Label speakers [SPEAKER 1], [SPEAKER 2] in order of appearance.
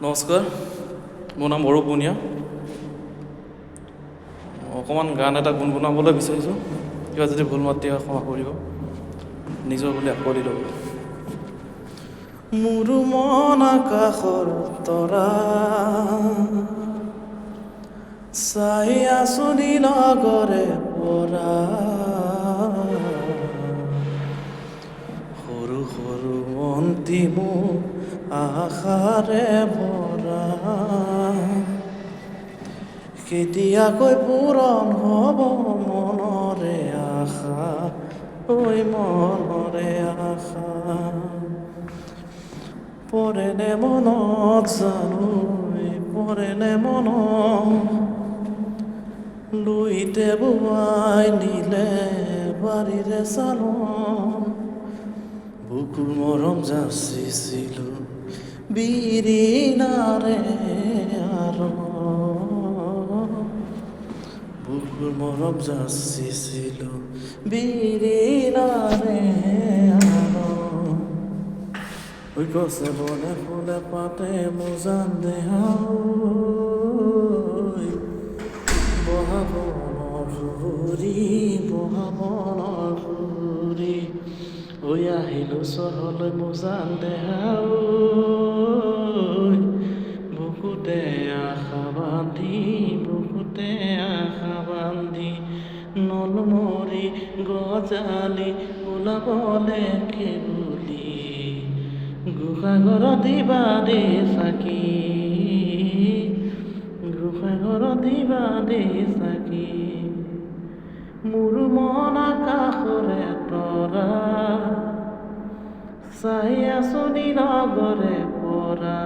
[SPEAKER 1] নমস্কাৰ, মোৰ নাম অৰূপ বুনিয়া। অকণমান গান এটা গুণগুণাবলৈ বিচাৰিছোঁ। কিবা যদি ভুল মাতি হয় ক্ষমা কৰিব, নিজৰ বুলি আকোৱালি ল'ব। মোৰ মন আকাশৰ তৰা, চাই আছো নীলগৰে পৰা, সৰু সৰু মনটি মোৰ আশাৰে ভৰা, কেতিয়াকৈ পূৰণ হ'ব মনৰে আশা, ঐ মনৰে আশা। পৰেনে মনত জানো, পৰেনে মনত, লুইতে বোৱাই নিলে বাৰীৰে চালন, বুকুৰ মৰম যাচিছিলোঁ বিৰিণাৰে আৰণ, বুকুৰ মৰম যাচিছিলোঁ বিৰিণাৰে আৰণ। ঐ গছে বনে ফুলে পাতে মোজান দেহাও, বহাবনৰ সুৰি বহাবনৰ সুৰি, ঐ আহিলোঁ চহৰলৈ মোজান দেহাও, বুকুতে আশা বান্ধি বুকুতে আশা বান্ধি, নলমৰি গজালি ওলাবলে কেবুলি, গোসাঁইঘৰত দিবা দে চাকি, গোসাঁইঘৰত দিবা দে চাকি। মোৰ মন আকাশৰে তৰা, চাই আছো নীলগৰে পৰা,